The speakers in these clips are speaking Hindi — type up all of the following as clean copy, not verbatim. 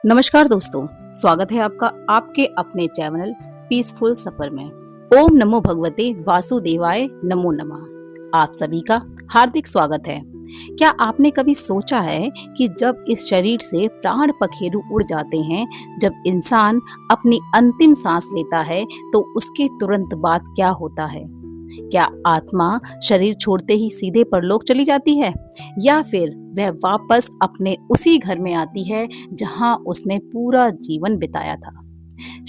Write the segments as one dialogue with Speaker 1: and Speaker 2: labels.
Speaker 1: नमस्कार दोस्तों, स्वागत है आपका आपके अपने चैनल पीसफुल सफर में। ओम नमो भगवते वासुदेवाय नमो नमः। आप सभी का हार्दिक स्वागत है। क्या आपने कभी सोचा है कि जब इस शरीर से प्राण पखेरु उड़ जाते हैं, जब इंसान अपनी अंतिम सांस लेता है, तो उसके तुरंत बाद क्या होता है? क्या आत्मा शरीर छोड़ते ही सीधे परलोक चली जाती है, या फिर वह वापस अपने उसी घर में आती है जहां उसने पूरा जीवन बिताया था?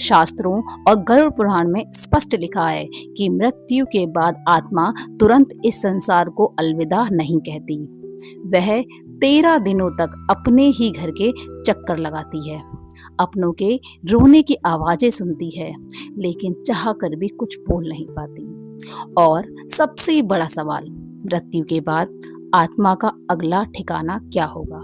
Speaker 1: शास्त्रों और गरुड़ पुराण में स्पष्ट लिखा है कि मृत्यु के बाद आत्मा तुरंत इस संसार को अलविदा नहीं कहती। वह 13 दिनों तक अपने ही घर के चक्कर लगाती है, अपनों के रोने की आवाजें सुनती है, लेकिन चाह कर भी कुछ बोल नहीं पाती। और सबसे बड़ा सवाल, मृत्यु के बाद आत्मा का अगला ठिकाना क्या होगा?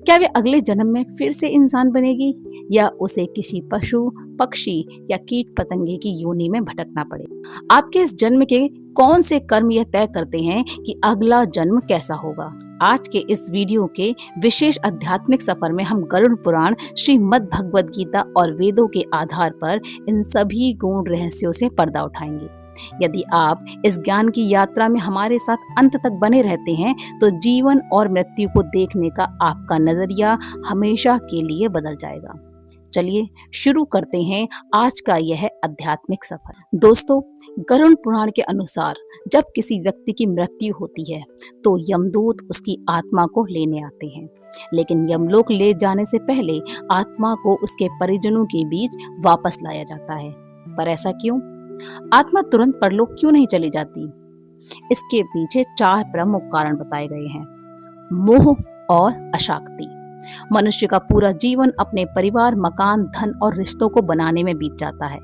Speaker 1: क्या वे अगले जन्म में फिर से इंसान बनेगी, या उसे किसी पशु, पक्षी या कीट पतंगे की योनि में भटकना पड़े? आपके इस जन्म के कौन से कर्म यह तय करते हैं कि अगला जन्म कैसा होगा? आज के इस वीडियो के विशेष आध्यात्मिक सफर में हम गरुड़ पुराण, श्रीमद् भगवद गीता और वेदों के आधार पर इन सभी गूढ़ रहस्यों से पर्दा उठाएंगे। यदि आप इस ज्ञान की यात्रा में हमारे साथ अंत तक बने रहते हैं, तो जीवन और मृत्यु को देखने का आपका नजरिया हमेशा के लिए बदल जाएगा। चलिए शुरू करते हैं आज का यह आध्यात्मिक सफर। दोस्तों, गरुड़ पुराण के अनुसार जब किसी व्यक्ति की मृत्यु होती है, तो यमदूत उसकी आत्मा को लेने आते हैं। लेकिन यमलोक ले जाने से पहले आत्मा को उसके परिजनों के बीच वापस लाया जाता है। पर ऐसा क्यों? आत्मा तुरंत परलोक क्यों नहीं चली जाती? इसके पीछे 4 प्रमुख कारण बताए गए हैं। मोह और अशाक्ति। मनुष्य का पूरा जीवन अपने परिवार, मकान, धन और रिश्तों को बनाने में बीत जाता है।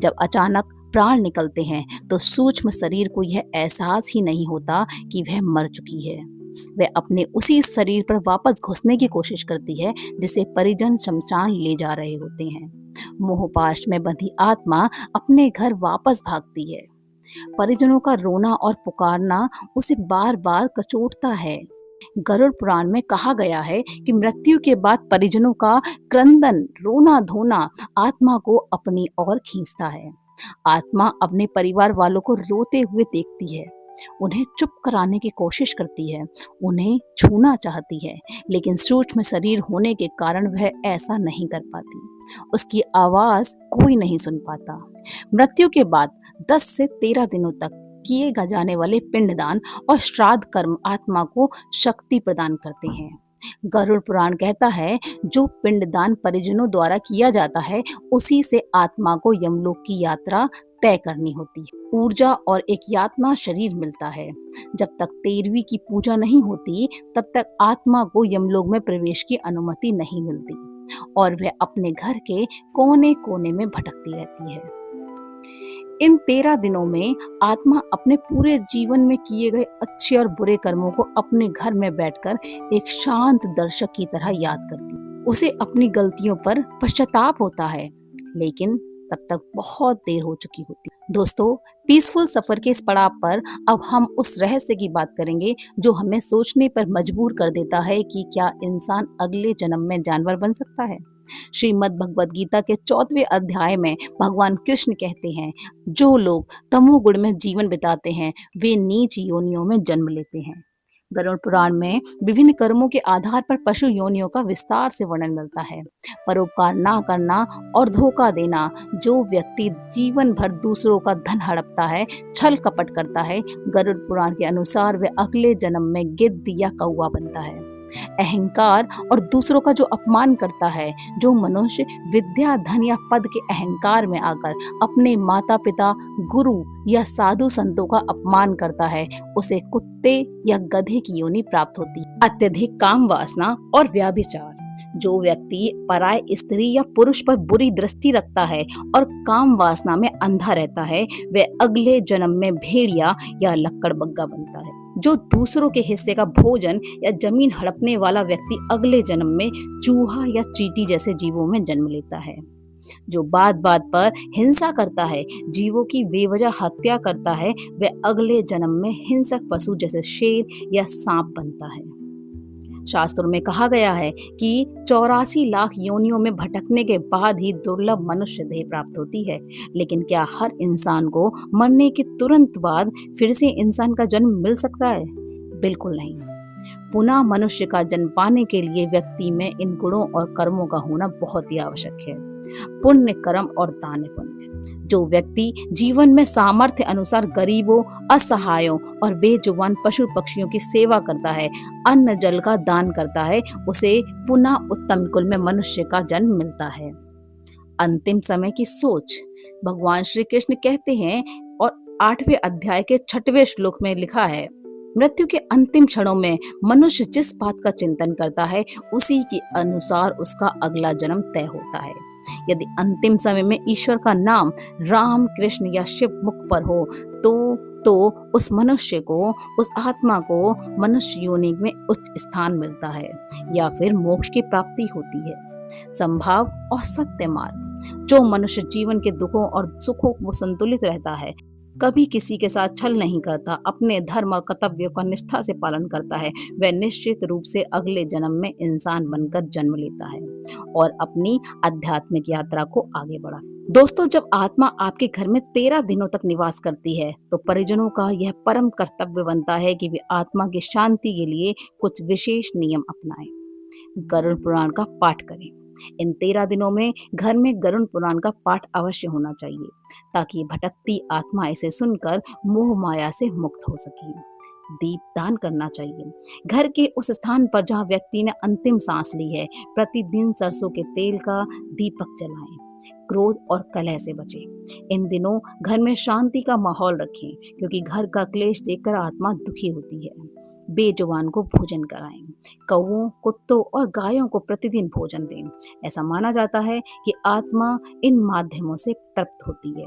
Speaker 1: जब अचानक प्राण निकलते हैं, तो सूक्ष्म शरीर को यह एहसास ही नहीं होता कि वह मर चुकी है। वह अपने उसी शरीर पर वापस घुसने की कोशिश करती है जिसे परिजन शमशान ले जा रहे होते हैं। मोहपाश में बंधी आत्मा अपने घर वापस भागती है। परिजनों का रोना और पुकारना उसे बार बार कचोटता है। गरुड़ पुराण में कहा गया है कि मृत्यु के बाद परिजनों का क्रंदन, रोना धोना आत्मा को अपनी ओर खींचता है। आत्मा अपने परिवार वालों को रोते हुए देखती है, उन्हें चुप कराने की कोशिश करती है, उन्हें छूना चाहती है, लेकिन सूक्ष्म शरीर होने के कारण वह ऐसा नहीं कर पाती। उसकी आवाज कोई नहीं सुन पाता। मृत्यु के बाद 10 से 13 दिनों तक किए जाने वाले पिंडदान और श्राद्ध कर्म आत्मा को शक्ति प्रदान करते हैं। गरुड़ पुराण कहता है, जो पिंडदान परिजनों द्वारा किया जाता है, उसी से आत्मा को यमलोक की यात्रा तय करनी होती है। ऊर्जा और एक यातना शरीर मिलता है। जब तक 13वीं की पूजा नहीं होती, तब तक आत्मा को यमलोक में प्रवेश की अनुमति नहीं मिलती और वह अपने घर के कोने कोने में भटकती रहती है। इन 13 दिनों में आत्मा अपने पूरे जीवन में किए गए अच्छे और बुरे कर्मों को अपने घर में बैठकर एक शांत दर्शक की तरह याद करती है। उसे अपनी गलतियों पर पश्चाताप होता है, लेकिन तब तक बहुत देर हो चुकी होती है। दोस्तों, पीसफुल सफर के इस पड़ाव पर अब हम उस रहस्य की बात करेंगे जो हमें सोचने पर मजबूर कर देता है कि क्या इंसान अगले जन्म में जानवर बन सकता है। श्रीमद् भगवद गीता के 4वें अध्याय में भगवान कृष्ण कहते हैं, जो लोग तमोगुण में जीवन बिताते हैं, वे नीच योनियों में जन्म लेते हैं। गरुड़ पुराण में विभिन्न कर्मों के आधार पर पशु योनियों का विस्तार से वर्णन मिलता है। परोपकार ना करना और धोखा देना, जो व्यक्ति जीवन भर दूसरों का धन हड़पता है, छल कपट करता है, गरुड़ पुराण के अनुसार वह अगले जन्म में गिद्ध या कौवा बनता है। अहंकार और दूसरों का जो अपमान करता है, जो मनुष्य विद्या, धन या पद के अहंकार में आकर अपने माता पिता, गुरु या साधु संतों का अपमान करता है, उसे कुत्ते या गधे की योनि प्राप्त होती है। अत्यधिक काम वासना और व्यभिचार, जो व्यक्ति पराय स्त्री या पुरुष पर बुरी दृष्टि रखता है और काम वासना में अंधा रहता है, वह अगले जन्म में भेड़िया या लक्कड़बग्गा बनता है। जो दूसरों के हिस्से का भोजन या जमीन हड़पने वाला व्यक्ति अगले जन्म में चूहा या चींटी जैसे जीवों में जन्म लेता है। जो बात बात पर हिंसा करता है, जीवों की बेवजह हत्या करता है, वह अगले जन्म में हिंसक पशु जैसे शेर या सांप बनता है। शास्त्रों में कहा गया है कि 84 लाख योनियों में भटकने के बाद ही दुर्लभ मनुष्य देह प्राप्त होती है। लेकिन क्या हर इंसान को मरने के तुरंत बाद फिर से इंसान का जन्म मिल सकता है? बिल्कुल नहीं। पुनः मनुष्य का जन्म पाने के लिए व्यक्ति में इन गुणों और कर्मों का होना बहुत ही आवश्यक है। पुण्य कर्म और दान पुण्य। जो व्यक्ति जीवन में सामर्थ्य अनुसार गरीबों, असहायों और बेजुबान पशु पक्षियों की सेवा करता है, अन्न जल का दान करता है, उसे पुनः उत्तम कुल में मनुष्य का जन्म मिलता है। अंतिम समय की सोच। भगवान श्री कृष्ण कहते हैं और 8वें अध्याय के 6वें श्लोक में लिखा है, मृत्यु के अंतिम क्षणों में मनुष्य जिस बात का चिंतन करता है उसी के अनुसार उसका अगला जन्म तय होता है। यदि अंतिम समय में ईश्वर का नाम राम, कृष्ण या शिव मुख पर हो तो उस मनुष्य को, उस आत्मा को मनुष्य योनि में उच्च स्थान मिलता है या फिर मोक्ष की प्राप्ति होती है। संभाव और सत्य मार्ग। जो मनुष्य जीवन के दुखों और सुखों को संतुलित रहता है, कभी किसी के साथ छल नहीं करता, अपने धर्म और कर्तव्यों का निष्ठा से पालन करता है, वह निश्चित रूप से अगले जन्म में इंसान बनकर जन्म लेता है और अपनी आध्यात्मिक यात्रा को आगे बढ़ा। दोस्तों, जब आत्मा आपके घर में 13 दिनों तक निवास करती है तो परिजनों का यह परम कर्तव्य बनता है कि वे आत्मा की शांति के लिए कुछ विशेष नियम अपनाएं। गरुड़ पुराण का पाठ करें। इन 13 दिनों में घर में गरुड़ पुराण का पाठ अवश्य होना चाहिए ताकि भटकती आत्मा इसे सुनकर मोह माया से मुक्त हो सके। दीप दान करना चाहिए। घर के उस स्थान पर जहाँ व्यक्ति ने अंतिम सांस ली है, प्रतिदिन सरसों के तेल का दीपक जलाएं। क्रोध और कलह से बचें। इन दिनों घर में शांति का माहौल रखें क्योंकि घर का क्लेश देखकर आत्मा दुखी होती है। बेजुबान को भोजन कराएं। कौओं, कुत्तों और गायों को प्रतिदिन भोजन दें। ऐसा माना जाता है कि आत्मा इन माध्यमों से तृप्त होती है।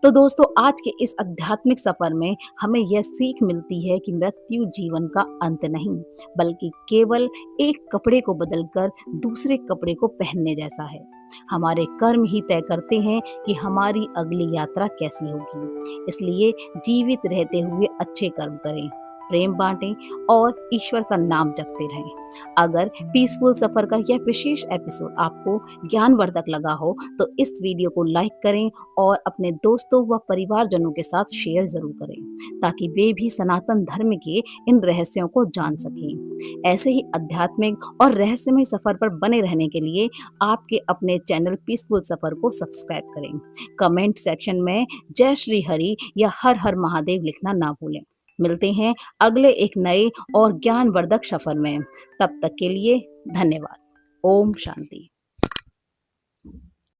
Speaker 1: तो दोस्तों, आज के इस आध्यात्मिक सफर में हमें यह सीख मिलती है कि मृत्यु जीवन का अंत नहीं, बल्कि केवल एक कपड़े को बदलकर दूसरे कपड़े को पहनने जैसा है। हमारे कर्म ही तय करते हैं कि हमारी अगली यात्रा कैसी होगी। इसलिए जीवित रहते हुए अच्छे कर्म करें, प्रेम बांटें और ईश्वर का नाम जपते रहें। अगर पीसफुल सफर का यह विशेष एपिसोड आपको ज्ञानवर्धक लगा हो तो इस वीडियो को लाइक करें और अपने दोस्तों व परिवारजनों के साथ शेयर जरूर करें ताकि वे भी सनातन धर्म के इन रहस्यों को जान सकें। ऐसे ही आध्यात्मिक और रहस्यमय सफर पर बने रहने के लिए आपके अपने चैनल पीसफुल सफर को सब्सक्राइब करें। कमेंट सेक्शन में जय श्री हरि या हर हर महादेव लिखना ना भूलें। मिलते हैं अगले एक नए और ज्ञानवर्धक सफर में। तब तक के लिए धन्यवाद। ओम शांति।